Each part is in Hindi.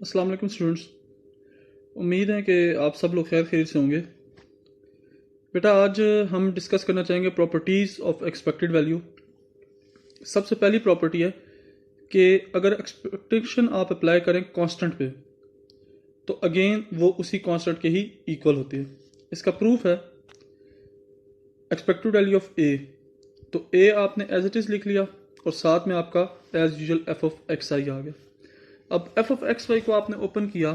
अस्सलाम वालेकुम स्टूडेंट्स। उम्मीद है कि आप सब लोग खैर खैरियत से होंगे। बेटा आज हम डिस्कस करना चाहेंगे प्रॉपर्टीज़ ऑफ एक्सपेक्टेड वैल्यू। सबसे पहली प्रॉपर्टी है कि अगर एक्सपेक्टेशन आप अप्लाई करें कांस्टेंट पे तो अगेन वो उसी कांस्टेंट के ही इक्वल होती है। इसका प्रूफ है एक्सपेक्टेड वैल्यू ऑफ ए, तो ए आपने एज इट इज़ लिख लिया और साथ में आपका as usual F of X I आ गया। अब एफ ऑफ एक्स वाई को आपने ओपन किया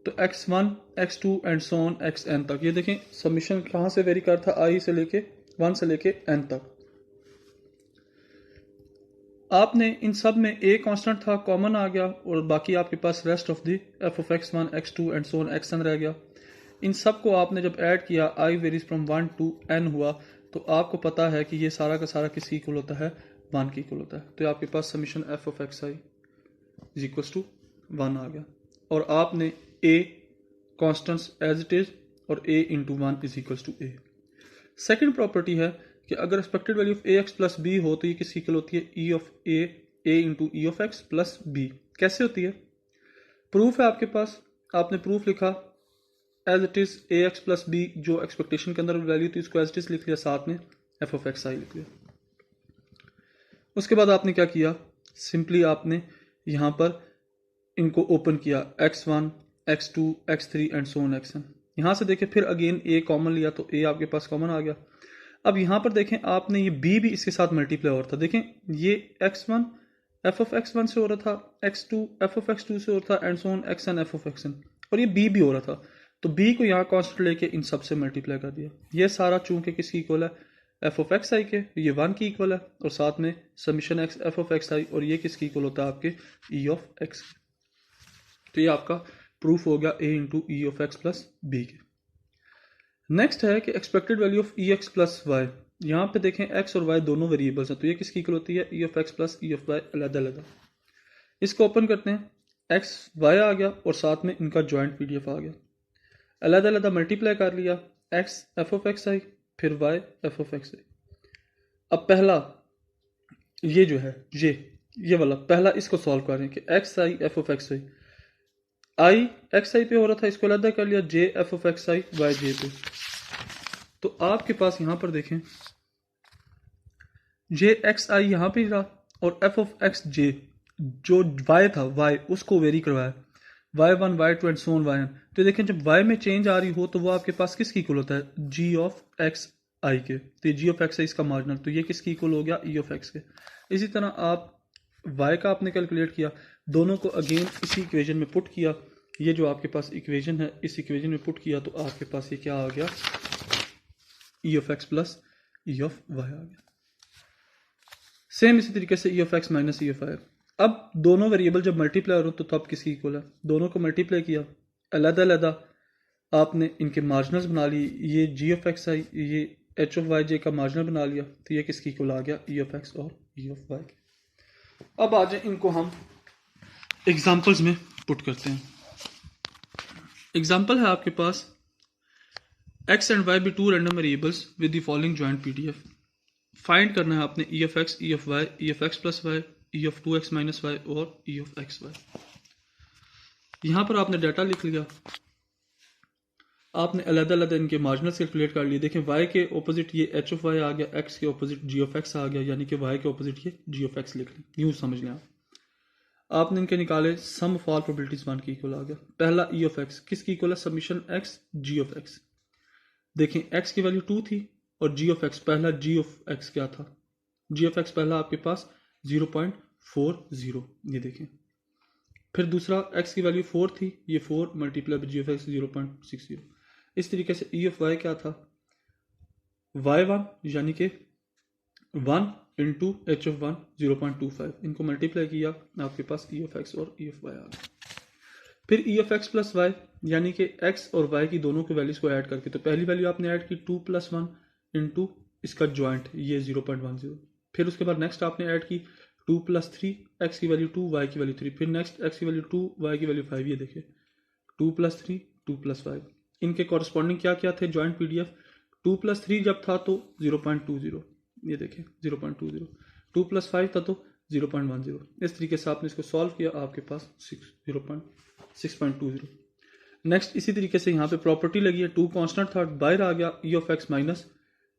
तो x1, x2 and so on xn तक। ये देखें सबमिशन कहाँ से वेरी कर था, i से लेके 1 से लेके n तक। आपने इन सब में a कांस्टेंट था, कॉमन आ गया और बाकी आपके पास rest of the f of x1, x2 and so on xn रह गया। इन सब को आपने जब ऐड किया i varies from 1 to n हुआ तो आपको पता है कि ये सारा का सारा किसकी इक्वल होता है, 1 की इक्वल होता है। तो आपके पास summation f of xi is equal to 1 आ गया और आपने a constants as it is और a into 1 is equal to a। Second property है कि अगर expected value of ax plus B हो तो ये किसकी इक्वल होती है, e of a into E of X plus B. कैसे होती है, प्रूफ है आपके पास, आपने प्रूफ लिखा as it is ax plus B, जो एक्सपेक्टेशन के अंदर वैल्यू थी उसको एज इट इज लिख लिया, साथ में f ऑफ एक्स आई लिख लिया। उसके बाद आपने क्या किया, सिंपली आपने यहाँ पर इनको ओपन किया x1, x2, x3 and so on xn। यहाँ से देखें फिर अगेन a कॉमन लिया तो a आपके पास कॉमन आ गया। अब यहाँ पर देखें आपने ये b भी इसके साथ मल्टीप्लाई हो रहा था। देखें ये x1 f ऑफ x1 से हो रहा था, x2 f ऑफ x2 से हो रहा था and so on xn f of xn, और ये b भी हो रहा था। तो b को यहाँ कॉन्स्टेंट लेके इन सब से मल्टीप्लाई कर दिया। ये सारा चूंकि किसकी इक्वल है, एफ ऑफ एक्स आई के, ये 1 की इक्वल है और साथ में summation X F of X I, और ये किसकी इक्वल होता है आपके ई ऑफ एक्स। तो ये आपका प्रूफ हो गया a into E of X plus B के। नेक्स्ट है कि expected value of E X plus Y. यहाँ पे देखें x और y दोनों वेरिएबल्स हैं तो ये किसकी इक्वल होती है, E of X plus E of Y अलग अलग। इसको ओपन करते हैं, x y आ गया और साथ में इनका ज्वाइंट पीडीएफ आ गया। अलग अलग मल्टीप्लाई कर लिया, x एफ ऑफ एक्स आई फिर y एफ ऑफ एक्स आई। अब पहला ये जो है ये वाला पहला इसको सॉल्व करें कि X I F of X I, I X I पे हो रहा था, इसको अलग कर लिया J F of X I Y J पे। तो आपके पास यहां पर देखें जे एक्स आई यहां पे रहा और एफ ऑफ एक्स जे जो वाई था वाई उसको वेरी करवाया, y1 y2 and so on yn। तो देखें जब y में चेंज आ रही हो तो वो आपके पास किसकी इक्वल होता है, g ऑफ x i के। तो g ऑफ x है इसका मार्जिनल, तो ये किसकी इक्वल हो गया, e ऑफ x के। इसी तरह आप y का आपने कैलकुलेट किया, दोनों को अगेन इसी इक्वेशन में पुट किया। ये जो आपके पास इक्वेशन है इस इक्वेशन में पुट किया तो आपके पास ये क्या आ गया, e of x plus e of y आ गया। सेम इसी तरीके से e of x minus e of y। अब दोनों वेरिएबल जब मल्टीप्लाई हो तो तब किसकी इक्वल है, दोनों को मल्टीप्लाई किया, अलग अलग आपने इनके मार्जिनल्स बना लिए, ये g ऑफ एक्स आई ये h ऑफ वाई जे का मार्जिनल बना लिया, तो ये किसकी इक्वल आ गया, e ऑफ एक्स और e ऑफ वाई के। अब आ जाए इनको हम एग्जांपल्स में पुट करते हैं। एग्जांपल है आपके पास x and y be two random variables with the following joint PDF. Find करना है आपने e of X, e of Y, e of X plus Y, e of 2x minus Y और e ऑफ एक्स वाई। यहां पर आपने डाटा लिख लिया, आपने अलग अलग इनके मार्जिनल्स कैलकुलेट कर लिए। देखें y के ऑपोजिट ये h ऑफ y आ गया, x के ऑपोजिट g ऑफ x आ गया, यानी कि y के ऑपोजिट ये g ऑफ x लिख लें, यूं समझ लें आप। आपने इनके निकाले, सम ऑफ ऑल प्रोबेबिलिटीज 1 की इक्वल आ गया। पहला e ऑफ x किसकी इक्वल है, submission x g of x। देखें x की वैल्यू 2 थी और g ऑफ x, पहला g ऑफ x क्या था, g ऑफ x पहला आपके पास 0.40, ये देखें। फिर दूसरा x की वैल्यू 4 थी, ये 4 मल्टीप्लाई जी ऑफ एक्स 0.60। इस तरीके से e ऑफ y क्या था, y1 यानी कि 1 इंटू एच ऑफ 1 0.25, इनको मल्टीप्लाई किया आपके पास e ऑफ x और e ऑफ y आ गया। फिर e of x plus y यानी कि x और y की दोनों के वैल्यूज को ऐड करके, तो पहली वैल्यू आपने ऐड की 2 प्लस 1 इंटू इसका ज्वाइंट ये 0.10। फिर उसके बाद नेक्स्ट आपने ऐड की 2 प्लस 3, x की वैल्यू 2 y की वैल्यू 3, फिर नेक्स्ट x की वैल्यू 2 y की वैल्यू 5। ये देखिए 2 प्लस 3 2 प्लस 5, इनके कॉरस्पॉन्डिंग क्या क्या थे ज्वाइंट पीडीएफ। 2 प्लस 3 जब था तो 0.20, ये देखें 0.20, 2 प्लस 5 था तो 0.10। इस तरीके से आपने इसको सॉल्व किया, आपके पास 6.20। नेक्स्ट इसी तरीके से यहाँ पे प्रॉपर्टी लगी है, 2 कांस्टेंट था, बाहर आ गया ई ऑफ एक्स माइनस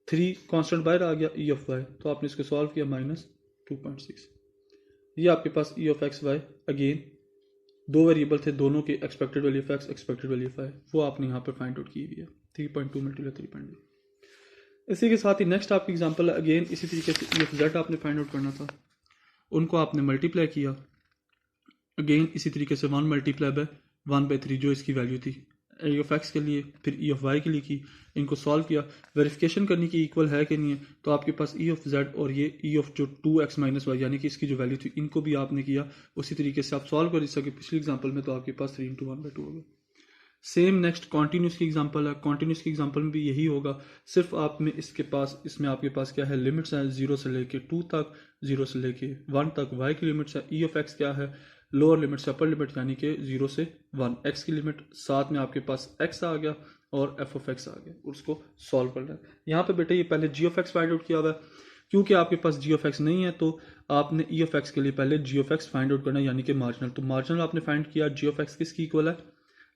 3 कांस्टेंट बाहर आ गया ई ऑफ वाई, तो आपने इसको सॉल्व किया -2.6। ये आपके पास E of X Y, again 2 variable थे, दोनों के expected value of X, expected value of Y, वो आपने यहाँ पर फाइंड आउट की हुई है 3.2 मल्टीप्लाई 3.2। इसी के साथ ही नेक्स्ट आपकी एग्जांपल है, अगेन इसी तरीके से ई ऑफ जेड आपने फाइंड आउट करना था, उनको आपने मल्टीप्लाई किया, अगेन इसी तरीके से 1 मल्टीप्लाई बाय 1/3 जो इसकी वैल्यू थी ई ऑफ एक्स के लिए, फिर ई ऑफ वाई के लिए की, इनको सॉल्व किया, वेरिफिकेशन करनी की इक्वल है कि नहीं है, तो आपके पास ई ऑफ जेड और ये ई ऑफ जो 2x माइनस वाई यानी कि इसकी जो वैल्यू थी, इनको भी आपने किया। उसी तरीके से आप सॉल्व कर सके पिछली एग्जांपल में, तो आपके पास 3 × 1/2 होगा। सेम नेक्स्ट कॉन्टिन्यूस की एग्जांपल है, कॉन्टिन्यूस की एग्जांपल में भी यही होगा, सिर्फ आप में इसमें आपके पास क्या है, लिमिट्स हैं 0 से लेके 2 तक, 0 से लेके 1 तक, y की लिमिट्स है, ई ऑफ एक्स क्या है, लोअर लिमिट से अपर लिमिट यानी कि 0 से 1, x की लिमिट, साथ में आपके पास x आ गया और f ऑफ x आ गया, और उसको सॉल्व करना है। यहाँ पे बेटा ये पहले g of x find out किया हुआ है, क्योंकि आपके पास g ऑफ x नहीं है तो आपने e ऑफ x के लिए पहले g of x find out करना है, यानी कि मार्जिनल, तो मार्जिनल आपने फाइंड किया, g ऑफ x किसकी इक्वल है,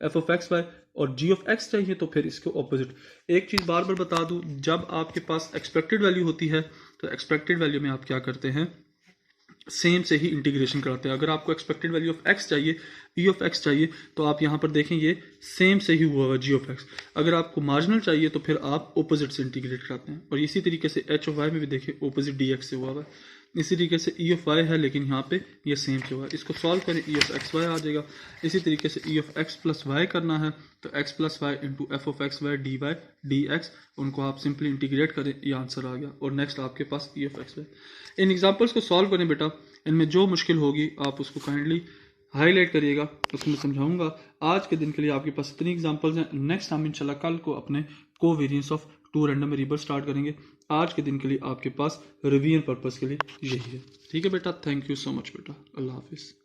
f ऑफ x y, और g ऑफ x चाहिए तो फिर इसके ऑपोजिट। एक चीज़ बार बार बता दूं, जब आपके पास एक्सपेक्टेड वैल्यू होती है तो एक्सपेक्टेड वैल्यू में आप क्या करते हैं, सेम से ही इंटीग्रेशन कराते हैं। अगर आपको एक्सपेक्टेड वैल्यू ऑफ x चाहिए, e ऑफ x चाहिए, तो आप यहाँ पर देखें ये सेम से ही हुआ हुआ g ऑफ x। अगर आपको मार्जिनल चाहिए तो फिर आप ऑपोजिट से इंटीग्रेट कराते हैं, और इसी तरीके से h ऑफ y में भी देखें ऑपोजिट dx से हुआ हुआ है। इसी तरीके से e ऑफ y है, लेकिन यहाँ पे ये सेम से हुआ है, इसको सॉल्व करें e ऑफ एक्स वाई आ जाएगा। इसी तरीके से e of x plus Y करना है, तो x plus Y into F of X Y D Y D X, उनको आप सिंपली इंटीग्रेट करें, ये आंसर आ गया। और नेक्स्ट आपके पास e ऑफ एक्स वाई। इन एग्जाम्पल्स को सॉल्व करें बेटा, इनमें जो मुश्किल होगी आप उसको काइंडली हाईलाइट करिएगा, उसमें समझाऊंगा। आज के दिन के लिए आपके पास इतनी एग्जांपल्स हैं, नेक्स्ट हम इंशाल्लाह कल को अपने covariance of 2 random variable start करेंगे। आज के दिन के लिए आपके पास रिवीजन पर्पस के लिए यही है। ठीक है बेटा, थैंक यू सो मच बेटा, अल्लाह हाफिज़।